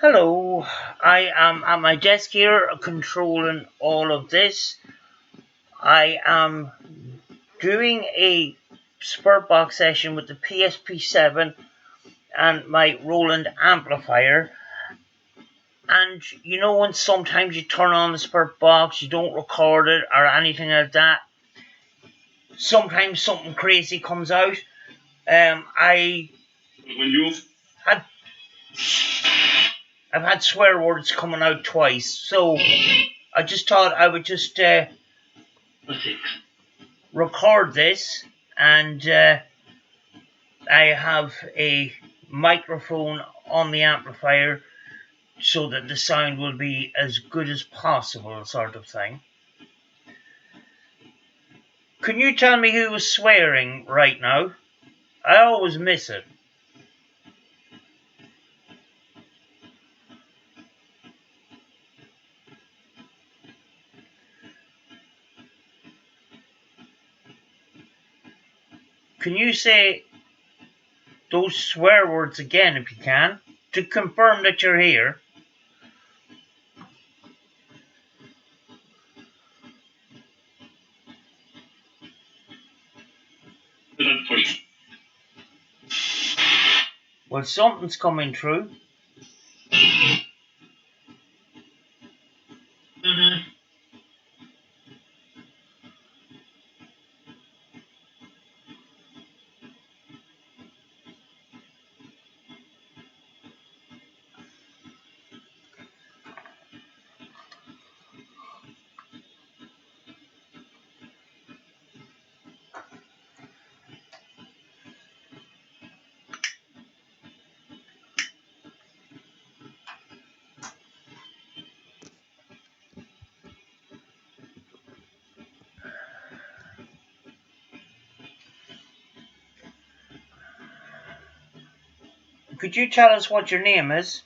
Hello, I am at my desk here controlling all of this. I am doing a Spurt box session with the PSP7 and my Roland amplifier. And you know when sometimes you turn on the Spurt box, you don't record it or anything like that. Sometimes something crazy comes out. I When you had I've had swear words coming out twice, so I just thought I would just record this, and I have a microphone on the amplifier so that the sound will be as good as possible, sort of thing. Can you tell me who was swearing right now? I always miss it. Can you say those swear words again if you can, to confirm that you're here? Well, something's coming through. Could you tell us what your name is?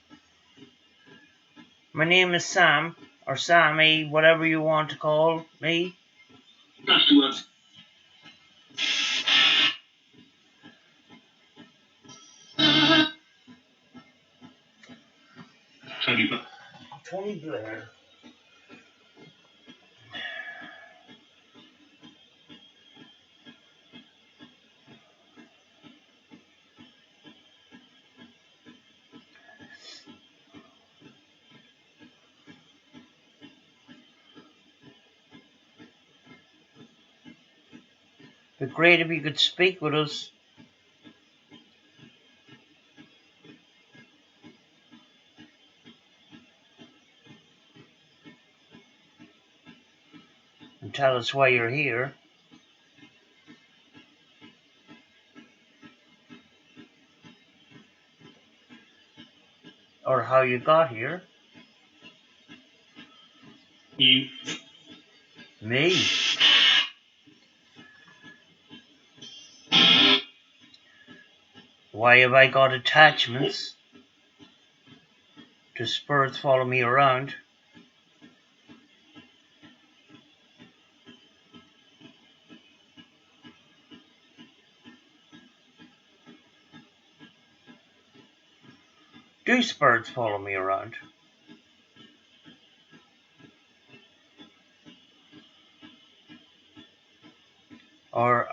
My name is Sam, or Sammy, whatever you want to call me. That's to us. Tony Blair. It'd be great if you could speak with us. And tell us why you're here. Or how you got here. You. Me. Why have I got attachments? Do spirits follow me around? Do spirits follow me around? Or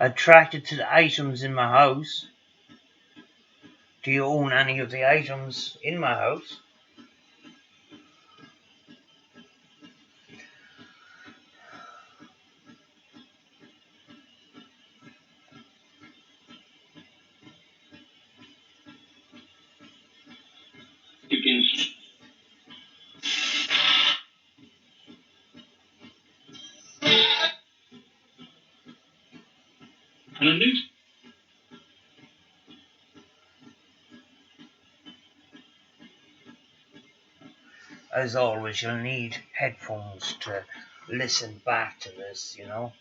attracted to the items in my house? Do you own any of the items in my house? You can. Hello, As always, you'll need headphones to listen back to this, you know.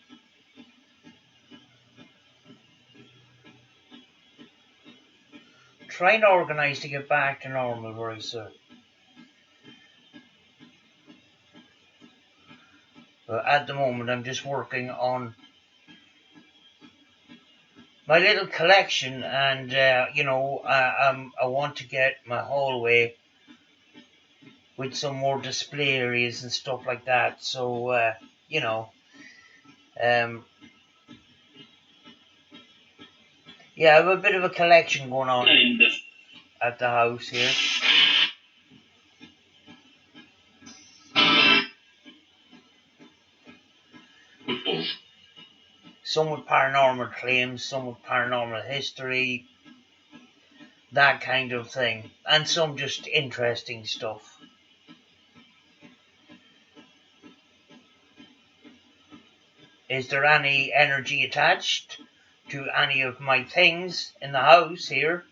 Trying to organise to get back to normal very soon. But at the moment, I'm just working on my little collection, and I want to get my hallway with some more display areas and stuff like that. So um, yeah, I have a bit of a collection going on at the house here. Some with paranormal claims, some with paranormal history, that kind of thing, and some just interesting stuff. Is there any energy attached to any of my things in the house here?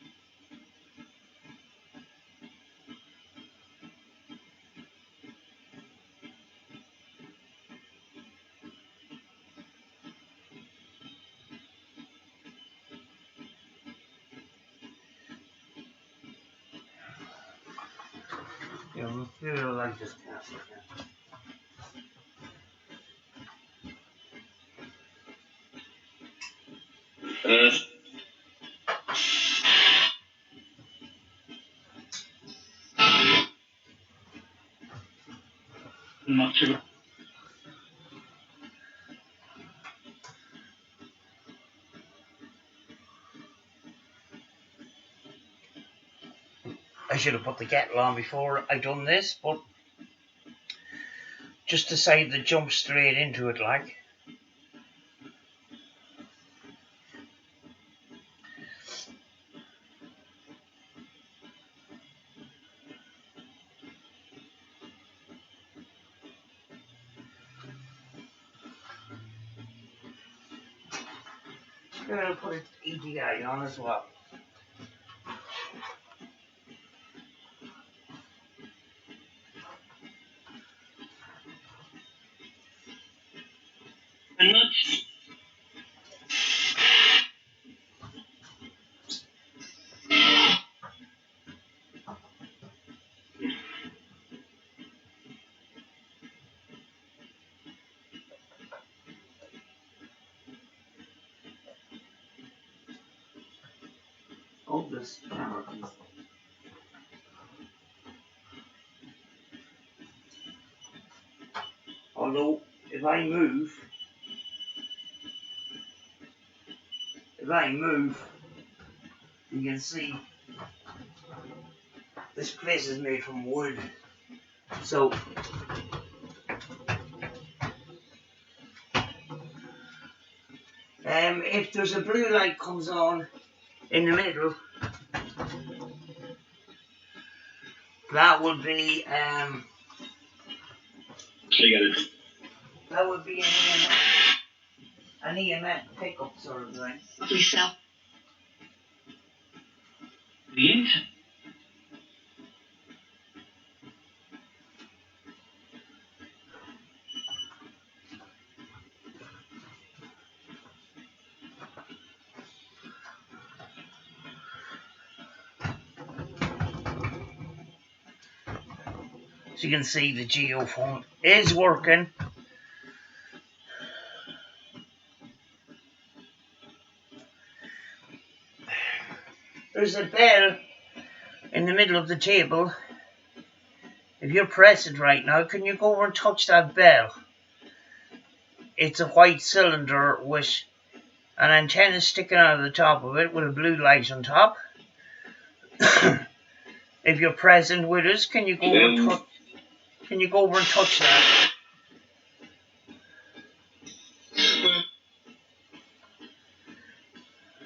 Maybe I like this castle here. Not sure. I should have put the kettle on before I done this, but just decided to jump straight into it like. I'm going to put an EDI on as well. And not Oh, this camera. Although, if I move, you can see this place is made from wood. So, if there's a blue light comes on in the middle, that would be an EMF pickup sort of thing. we sell the internet. So you can see the geophone is working. There's a bell in the middle of the table. If you press it right now, can you go over and touch that bell? It's a white cylinder with an antenna sticking out of the top of it with a blue light on top. If you're present with us, can you go over and touch that?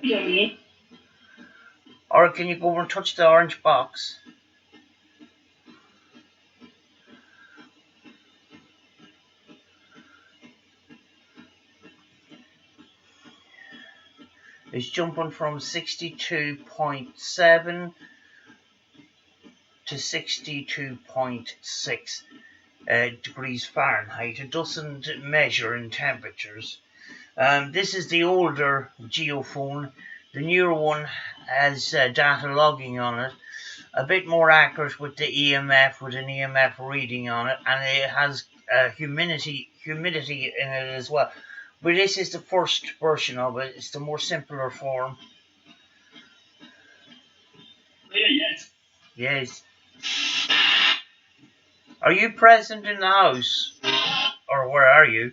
Yeah. Or can you go over and touch the orange box? It's jumping from 62.7 to 62.6 degrees Fahrenheit. It doesn't measure in temperatures. This is the older geophone. The newer one has data logging on it, a bit more accurate with the EMF, with an EMF reading on it, and it has humidity in it as well. But this is the first version of it. It's the more simpler form. Yes. Yes. Are you present in the house? Or where are you?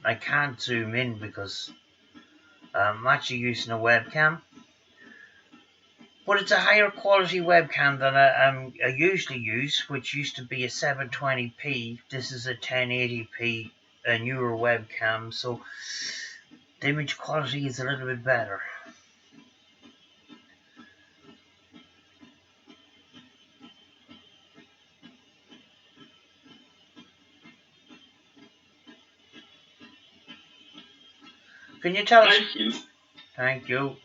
I can't zoom in because I'm actually using a webcam. But it's a higher quality webcam than I usually use, which used to be a 720p. This is a 1080p, a newer webcam, so the image quality is a little bit better. Can you tell us? Thank you. Thank you.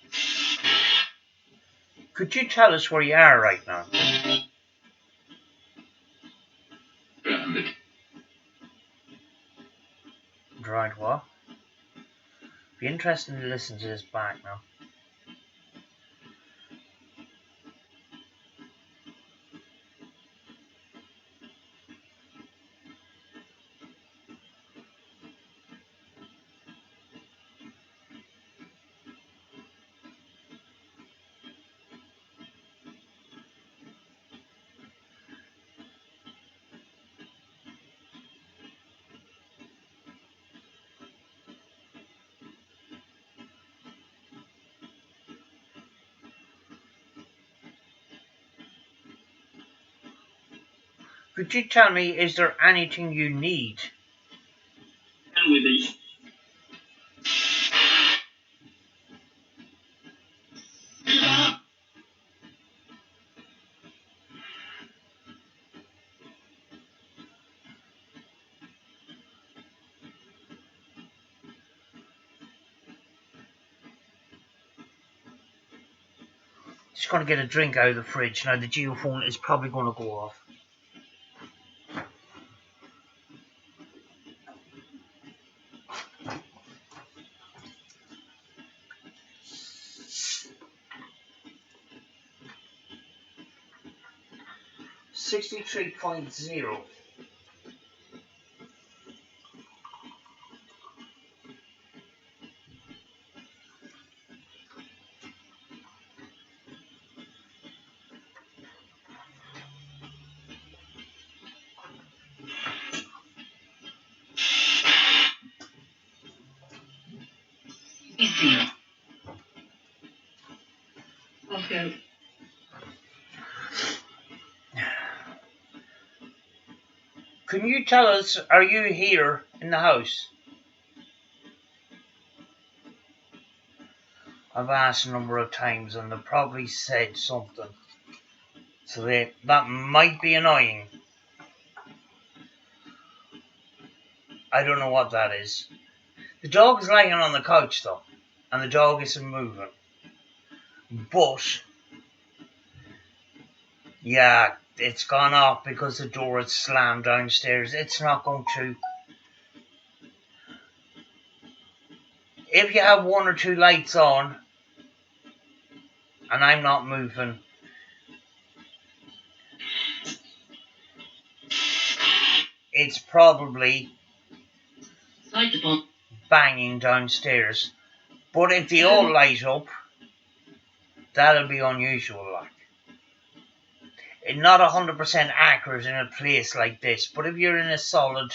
Could you tell us where you are right now? Grounded. Right, what? Be interesting to listen to this back now. Could you tell me, is there anything you need? And with these. Just going to get a drink out of the fridge. Now the geophone is probably going to go off. .0. Easy. Okay. Can you tell us, are you here in the house? I've asked a number of times and they've probably said something. So that might be annoying. I don't know what that is. The dog is lying on the couch though, and the dog isn't moving. But, yeah, it's gone off because the door is slammed downstairs. It's not going to. If you have one or two lights on, and I'm not moving, it's probably banging downstairs. But if they all light up, that'll be unusual, like. It's not 100% accurate in a place like this, but if you're in a solid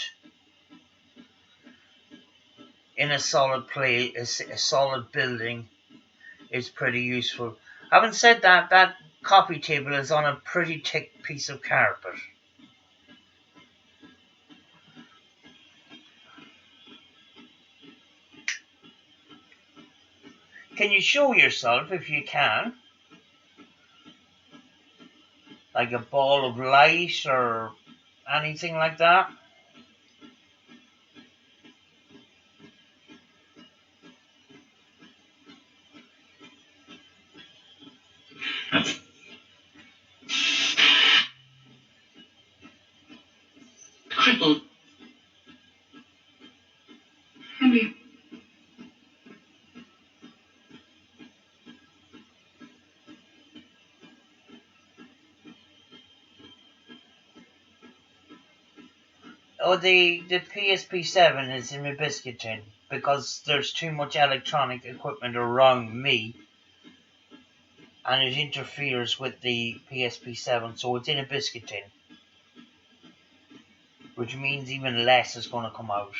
place, a solid building, it's pretty useful. Having said that, that coffee table is on a pretty thick piece of carpet. Can you show yourself if you can? Like a ball of light or anything like that? Crippled. the PSP7 is in my biscuit tin because there's too much electronic equipment around me and it interferes with the PSP7, so it's in a biscuit tin, which means even less is going to come out.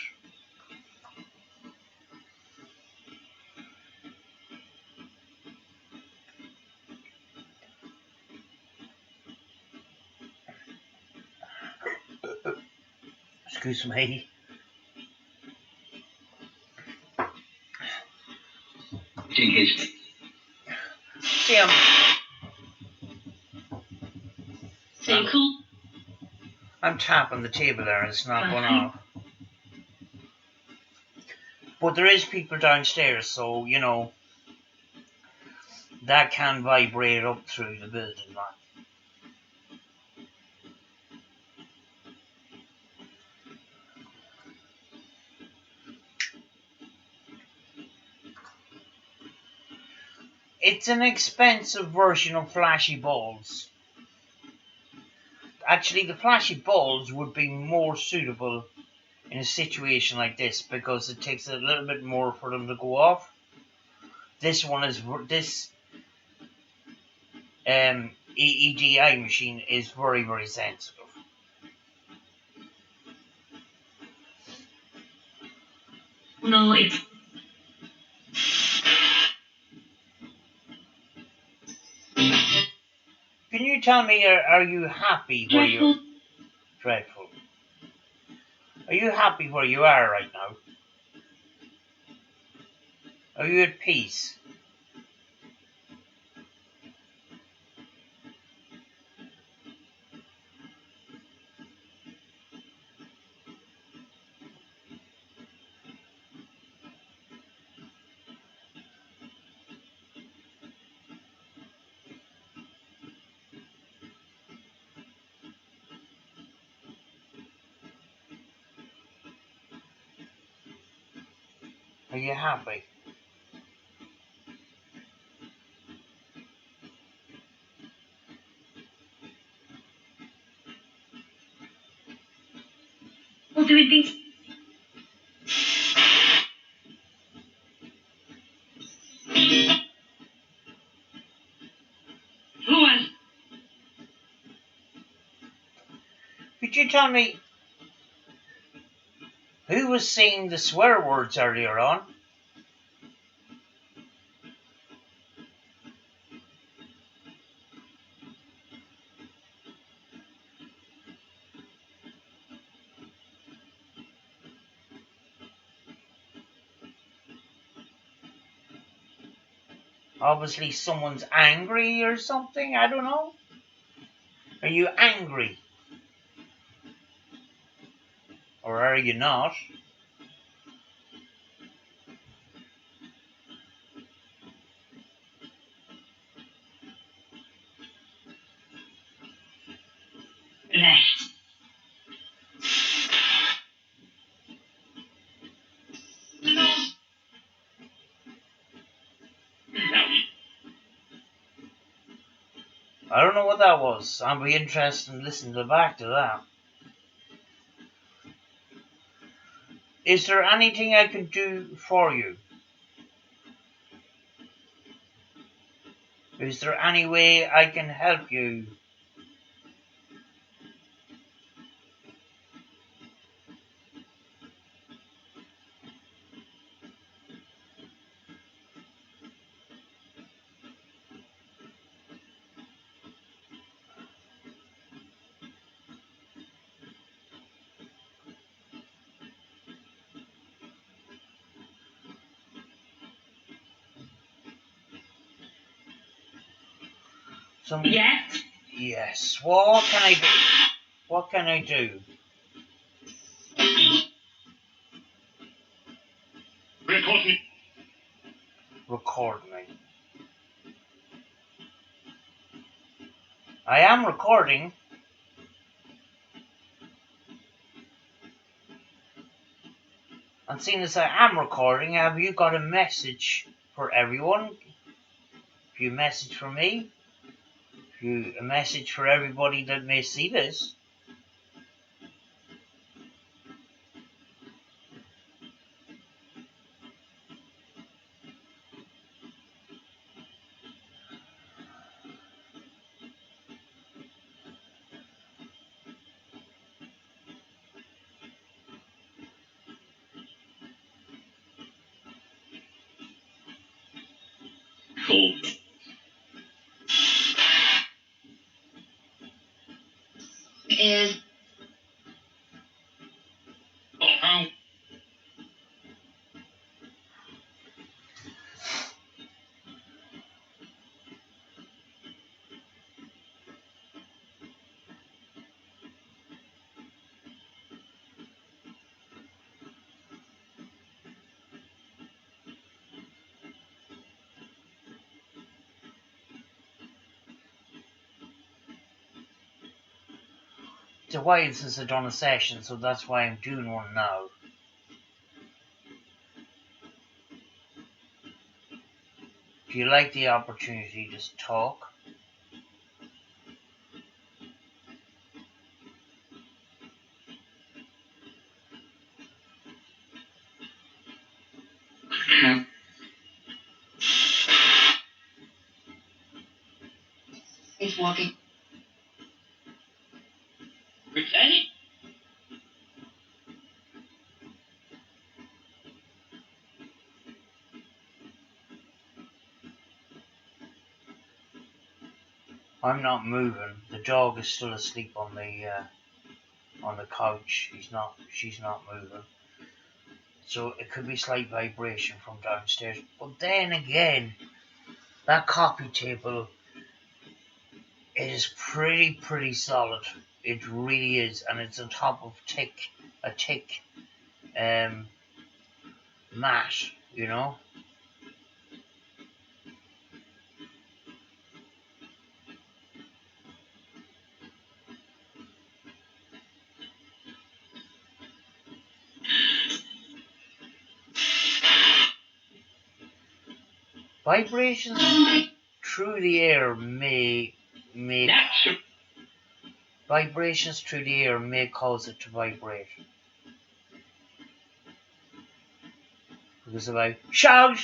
Excuse me. See, I'm tapping the table there and it's not going off. But there is people downstairs, so, you know, that can vibrate up through the building. It's an expensive version of flashy balls. Actually, the flashy balls would be more suitable in a situation like this because it takes a little bit more for them to go off. This EEDI machine is very, very sensitive. No, it's... Can you tell me, are you happy where you're... Dreadful. Are you happy where you are right now? Are you at peace? Are you happy? What do we think? Who was? Could you tell me who was saying the swear words earlier on? Obviously someone's angry or something, I don't know. Are you angry? Or are you not? Left. I don't know what that was. I'll be interested in listening back to that. Is there anything I can do for you? Is there any way I can help you? Yes. Yes. What can I do? What can I do? Record me. Record me. I am recording. And seeing as I am recording, have you got a message for everyone? Have you a message for me? Have you a message for everybody that may see this? Cool. Is. Oh, how? It's a while since I've done a session, so that's why I'm doing one now. Do you like the opportunity to talk? It's walking. Returning? I'm not moving. The dog is still asleep on the couch. She's not moving. So it could be slight vibration from downstairs. But then again, that coffee table is pretty solid. It really is, and it's on top of a thick mat, you know. Vibrations through the air may vibrations through the air may cause it to vibrate. Because if I shout,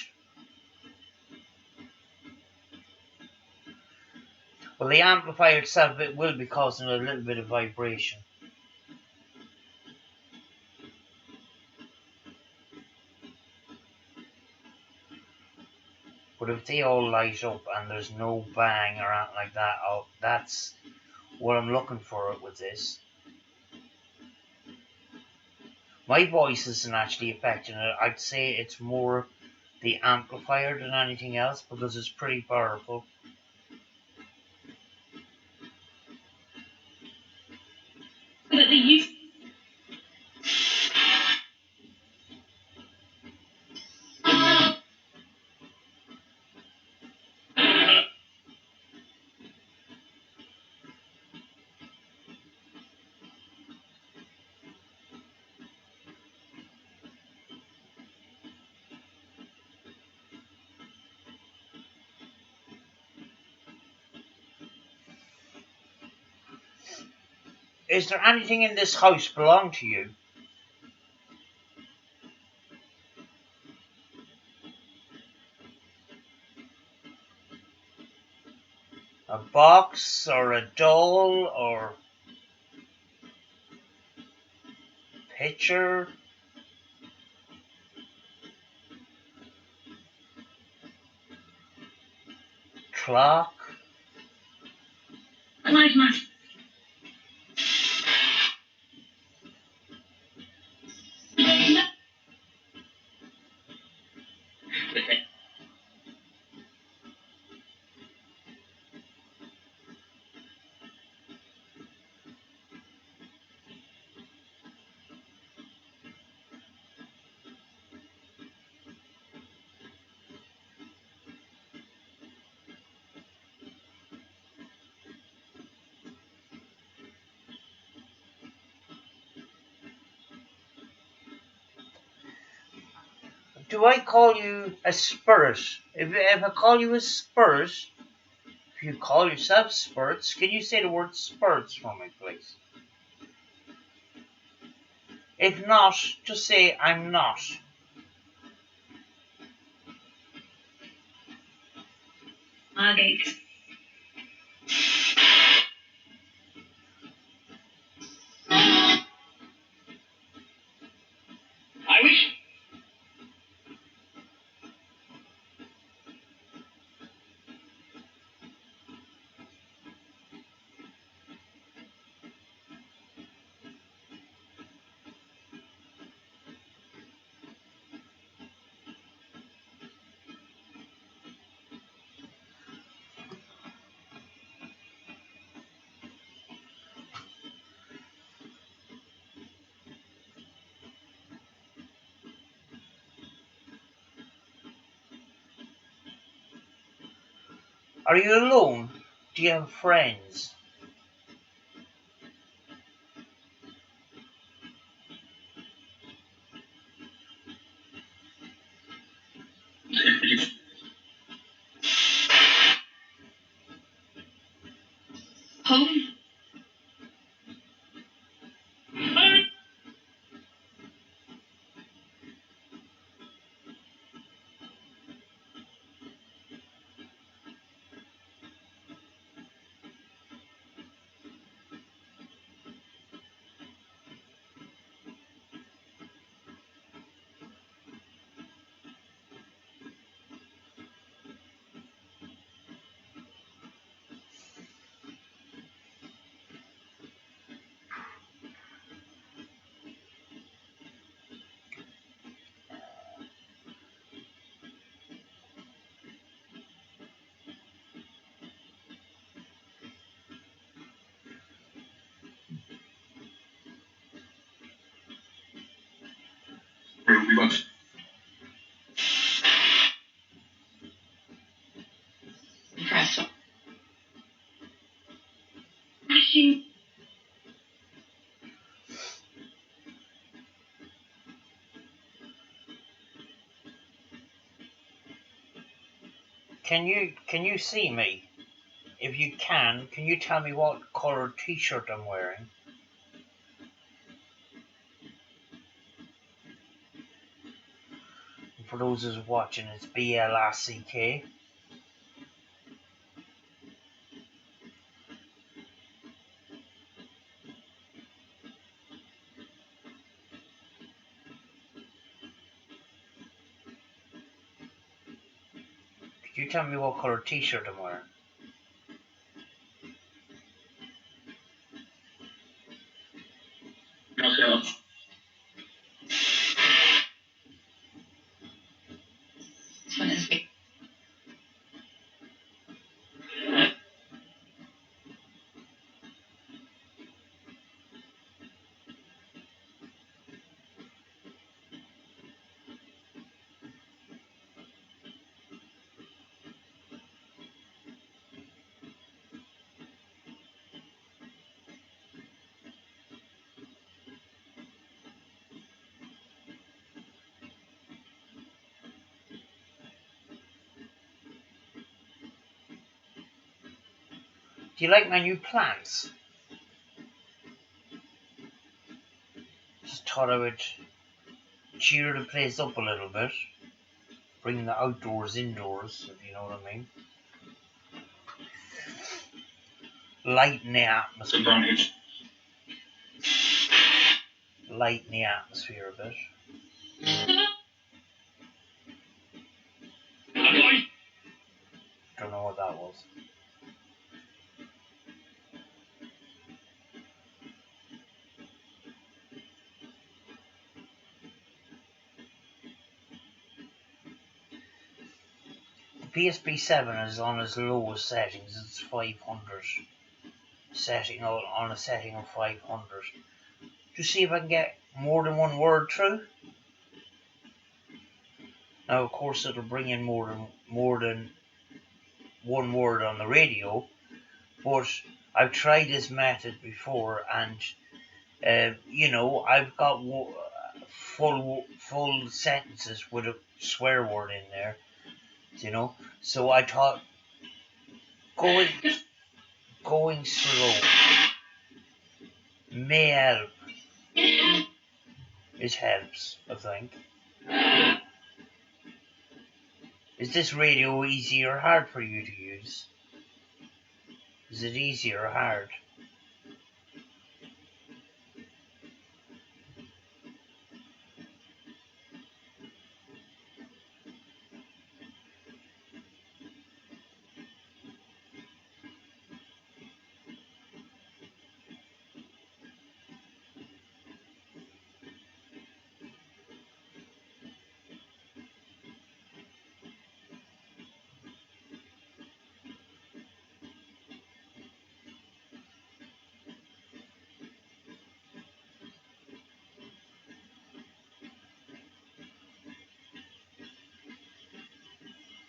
well, the amplifier itself, it will be causing a little bit of vibration. But if they all light up and there's no bang or anything like that, that's what I'm looking for with this. My voice isn't actually affecting it. I'd say it's more the amplifier than anything else because it's pretty powerful. But the use. Is there anything in this house belong to you? A box or a doll or picture? Clock? Alive, man. Do I call you a spirit? If I call you a spirit, if you call yourself spirits, can you say the word spirits for me, please? If not, just say I'm not. Margate. I wish. Are you alone? Do you have friends? Home. We must. Press. Machine. Can you see me? If you can you tell me what colour t-shirt I'm wearing? For those who's watching, it's BLRCK. Could you tell me what colour t-shirt I'm wearing? Okay. This one is big. Do you like my new plants? Just thought I would cheer the place up a little bit. Bring the outdoors indoors, if you know what I mean. Lighten the atmosphere. Lighten the atmosphere a bit. Don't know what that was. The PSP 7 is on its lowest settings. It's 500. Setting on a setting of 500. To see if I can get more than one word through. Now, of course, it'll bring in more than one word on the radio, but I've tried this method before, and I've got full sentences with a swear word in there, So I thought going slow may help. It helps, I think. Is this radio easy or hard for you to use? Is it easy or hard?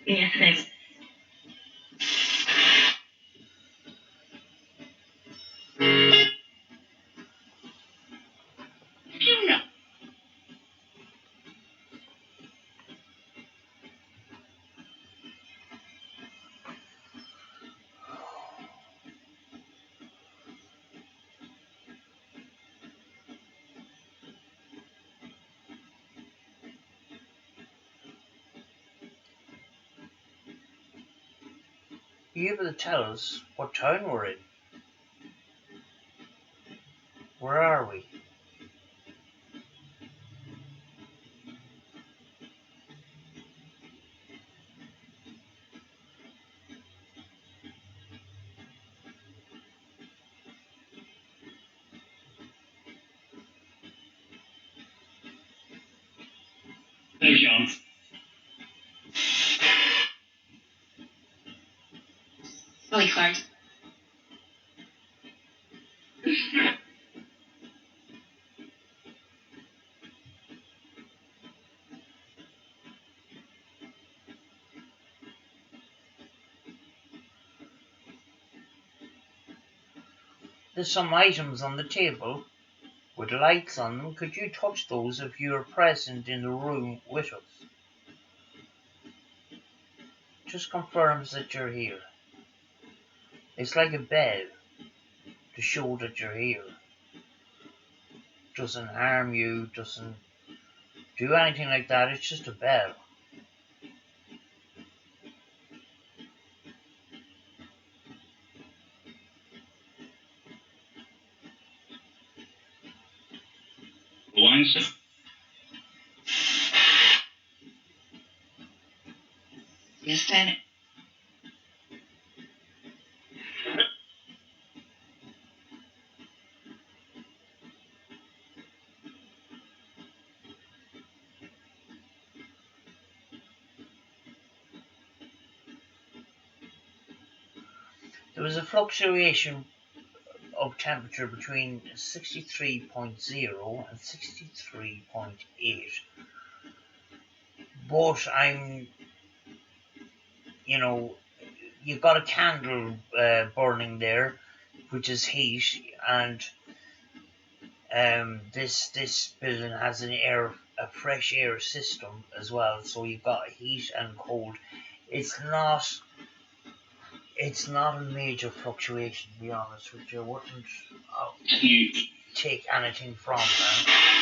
Yes. You able to tell us what town we're in? Where are we? Hey, John. Billy Clark. There's some items on the table with lights on them. Could you touch those if you're present in the room with us? Just confirms that you're here. It's like a bell to show that you're here. Doesn't harm you, doesn't do anything like that, it's just a bell. Wine, sir. Yes, then. There was a fluctuation of temperature between 63.0 and 63.8. But you've got a candle burning there, which is heat, and this building has a fresh air system as well. So you've got heat and cold. It's not a major fluctuation, to be honest with you. I wouldn't take anything from that.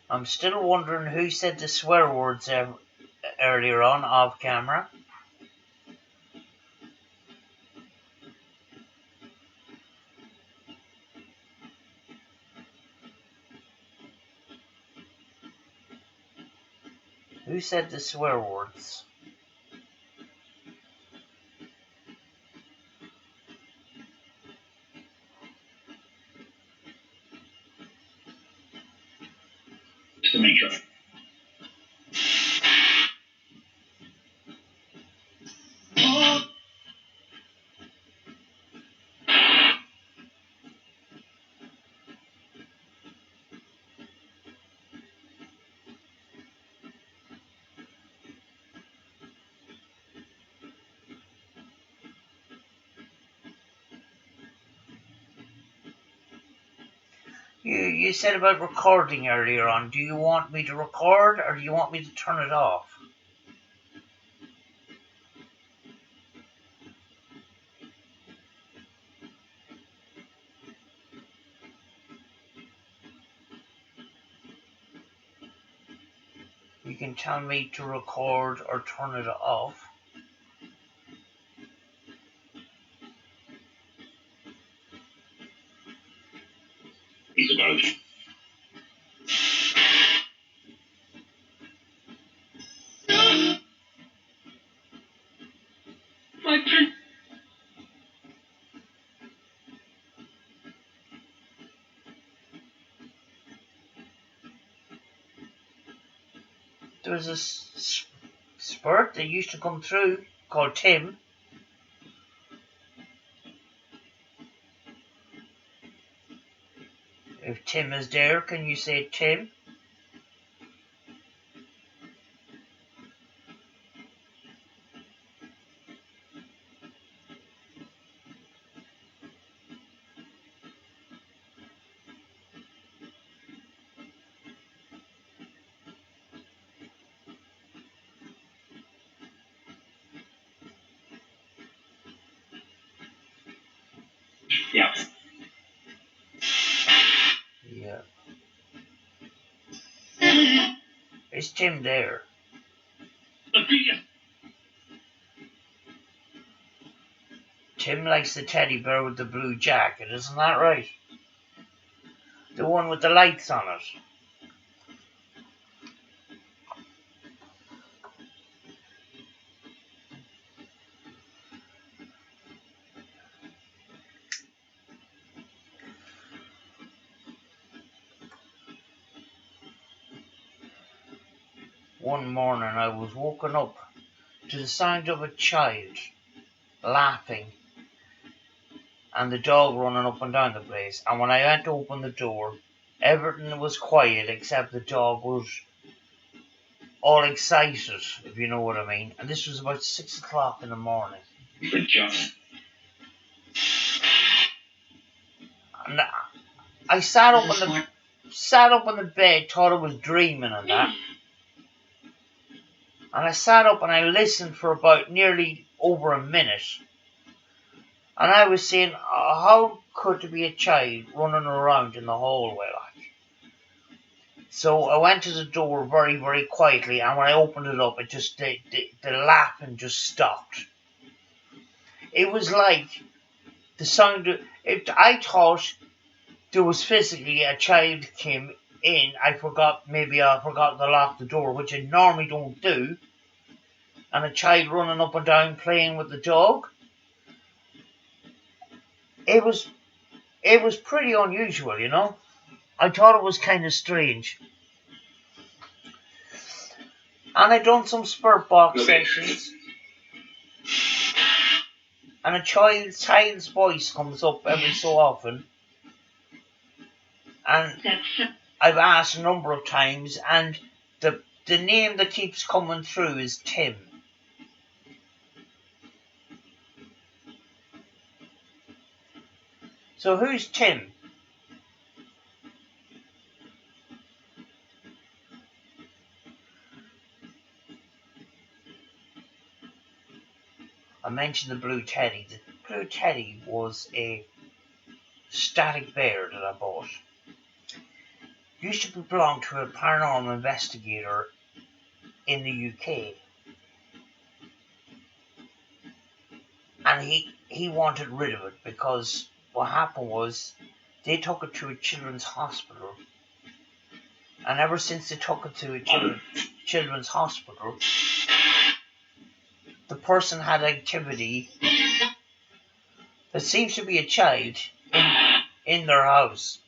I'm still wondering who said the swear words earlier on off camera. Who said the swear words? To make sure. You said about recording earlier on. Do you want me to record or do you want me to turn it off? You can tell me to record or turn it off. He's about it. My pen. There was a spurt that used to come through called Tim. If Tim is there, can you say Tim? Is Tim there? Tim likes the teddy bear with the blue jacket, isn't that right? The one with the lights on it. One morning I was woken up to the sound of a child laughing and the dog running up and down the place. And when I went to open the door, everything was quiet except the dog was all excited, if you know what I mean. And this was about 6 o'clock in the morning. And I sat up on the bed, thought I was dreaming and that. And I sat up and I listened for about nearly over a minute. And I was saying, how could there be a child running around in the hallway like? So I went to the door very, very quietly, and when I opened it up, it just the laughing just stopped. It was like the sound. I thought there was physically a child came in. I forgot to lock the door, which I normally don't do, and a child running up and down playing with the dog. It was pretty unusual, you know. I thought it was kind of strange. And I done some Spirit Box sessions. And a child's voice comes up every so often. And I've asked a number of times, and the name that keeps coming through is Tim. So who's Tim? I mentioned the blue teddy. The blue teddy was a static bear that I bought. It used to belong to a paranormal investigator in the UK. And he wanted rid of it because what happened was they took it to a children's hospital. And ever since they took it to a children's hospital, the person had activity that seems to be a child in their house.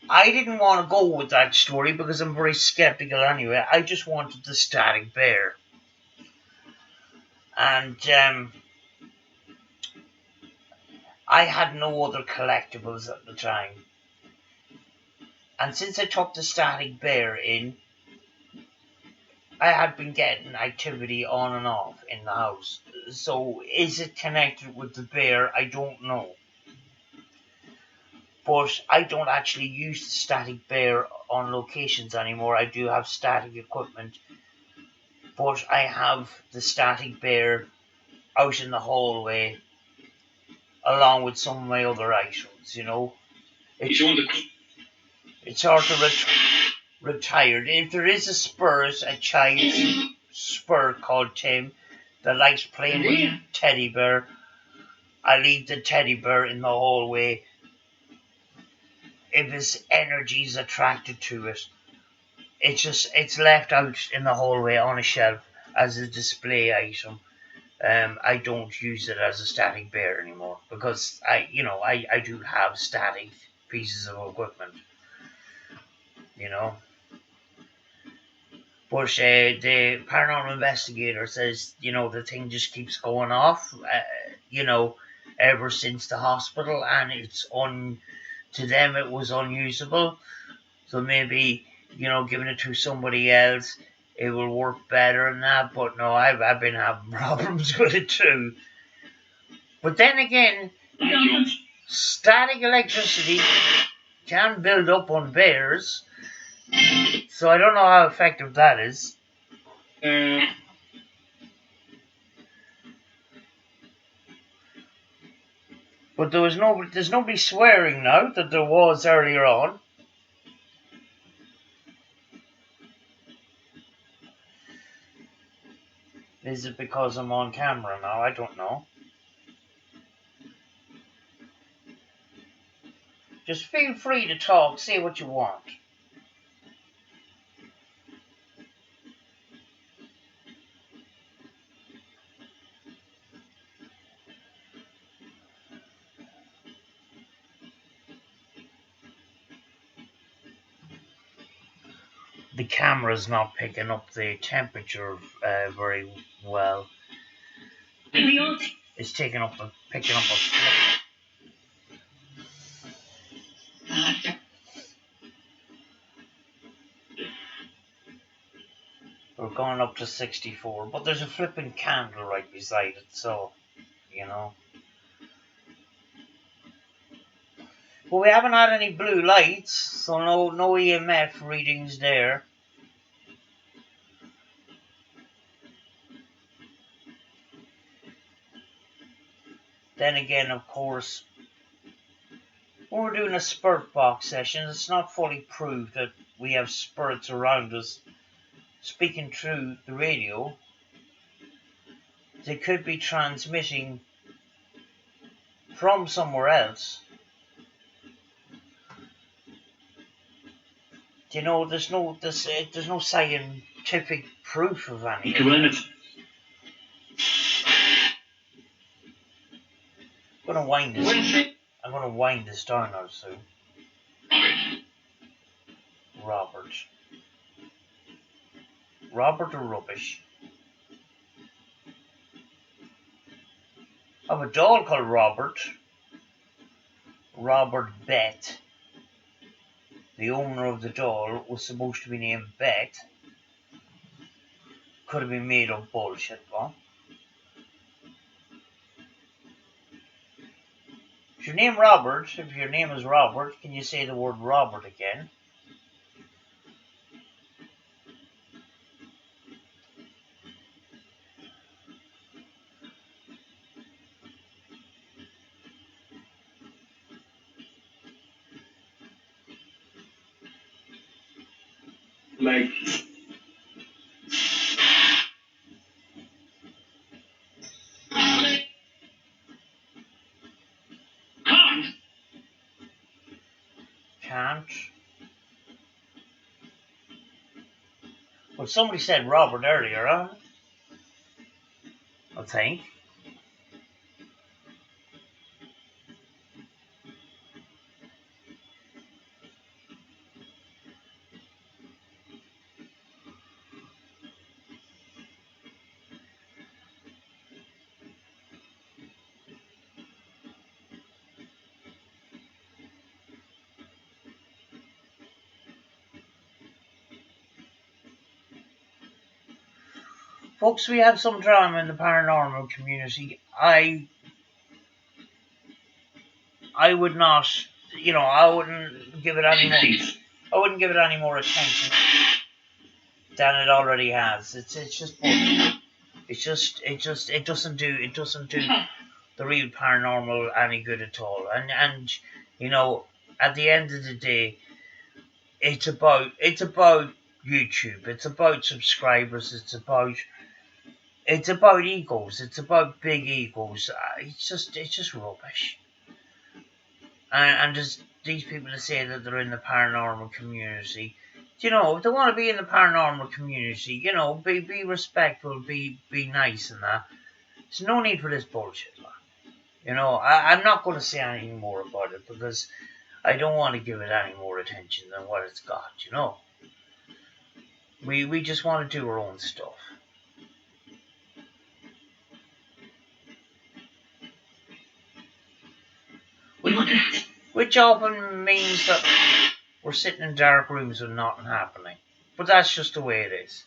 I didn't want to go with that story because I'm very skeptical anyway. I just wanted the static bear. And I had no other collectibles at the time. And since I took the static bear in, I had been getting activity on and off in the house. So is it connected with the bear? I don't know. But I don't actually use the static bear on locations anymore. I do have static equipment. But I have the static bear out in the hallway along with some of my other items, you know. It's sort of retired. If there is a child spirit called Tim that likes playing with teddy bear, I leave the teddy bear in the hallway. If his energy is attracted to it, it's left out in the hallway on a shelf as a display item. I don't use it as a static bear anymore because I do have static pieces of equipment, you know. But the paranormal investigator says, you know, the thing just keeps going off, you know, ever since the hospital, and to them it was unusable. So maybe, you know, giving it to somebody else, it will work better than that. But no, I've been having problems with it too. But then again, static electricity can build up on bears. So I don't know how effective that is. But there's nobody swearing now that there was earlier on. Is it because I'm on camera now? I don't know. Just feel free to talk, say what you want. The camera's not picking up the temperature very well. It's picking up a flip. We're going up to 64, but there's a flipping candle right beside it, so, you know. But we haven't had any blue lights, so no EMF readings there. Then again, of course, when we're doing a spirit box session, it's not fully proved that we have spirits around us speaking through the radio. They could be transmitting from somewhere else. You know, there's no scientific proof of any. I'm gonna wind this down now soon. Robert or Rubbish? I have a doll called Robert. Robert Bet. The owner of the doll was supposed to be named Bet. Could have been made up bullshit, huh? If your name is Robert, can you say the word Robert again? Like. Can't. Well, somebody said Robert earlier, huh? I think. Folks, we have some drama in the paranormal community. I would not, I wouldn't give it any more attention than it already has. It's just bullshit. It doesn't do the real paranormal any good at all. And at the end of the day, it's about YouTube. It's about subscribers. It's about egos. It's about big egos. It's just rubbish. And there's these people that say that they're in the paranormal community. If they want to be in the paranormal community, be respectful, be nice and that. There's no need for this bullshit, man. I'm not going to say anything more about it because I don't want to give it any more attention than what it's got, We just want to do our own stuff. Which often means that we're sitting in dark rooms with nothing happening. But that's just the way it is.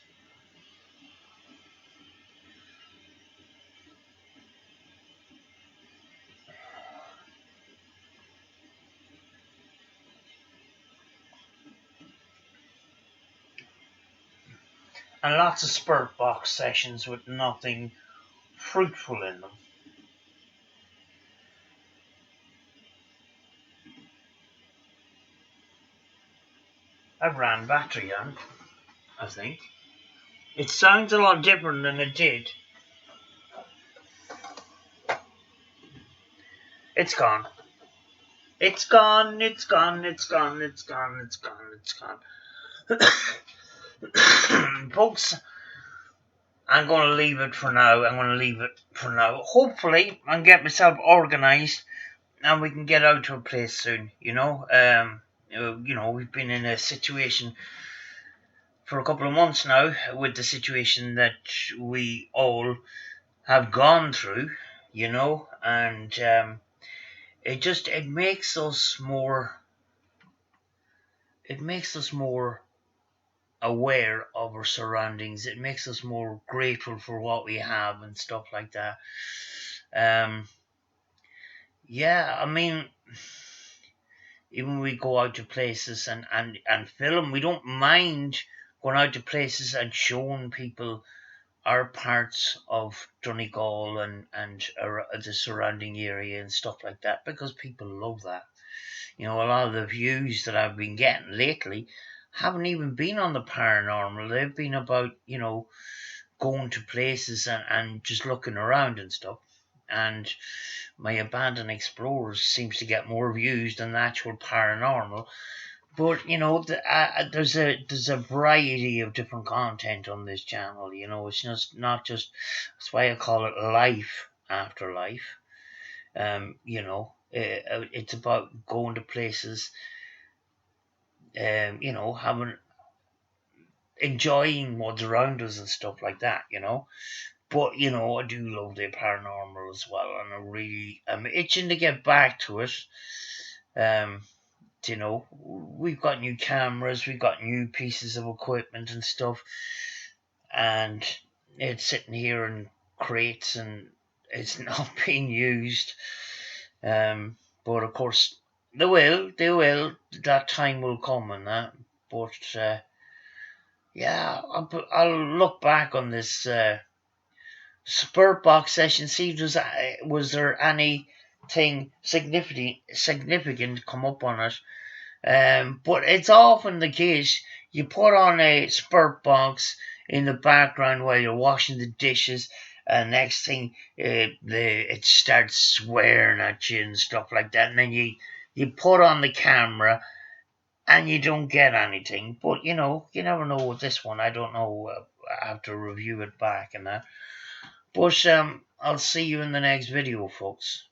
And lots of spirit box sessions with nothing fruitful in them. I've ran battery on, I think. It sounds a lot different than it did It's gone. It's gone. It's gone. It's gone. It's gone. It's gone. It's gone. Folks, I'm going to leave it for now. Hopefully, I can get myself organised and we can get out to a place soon. We've been in a situation for a couple of months now with the situation that we all have gone through. And it makes us more. It makes us more aware of our surroundings. It makes us more grateful for what we have and stuff like that. Yeah, I mean, even when we go out to places and film, we don't mind going out to places and showing people our parts of Donegal and the surrounding area and stuff like that, because people love that. A lot of the views that I've been getting lately haven't even been on the paranormal. They've been about, going to places and just looking around and stuff. And my Abandoned Explorers seems to get more views than the actual paranormal. But there's a variety of different content on this channel. It's just not just. That's why I call it life after life. It's about going to places. Enjoying what's around us and stuff like that. But I do love the paranormal as well, and I'm itching to get back to it. We've got new cameras, we've got new pieces of equipment and stuff, and it's sitting here in crates and it's not being used. But of course, they will. That time will come and that. But yeah, I'll look back on this Spirit Box session. See, was there anything significant come up on it? But it's often the case. You put on a Spirit Box in the background while you're washing the dishes, and next thing it starts swearing at you and stuff like that. And then you put on the camera and you don't get anything. But you never know with this one. I don't know. I have to review it back and that. But I'll see you in the next video, folks.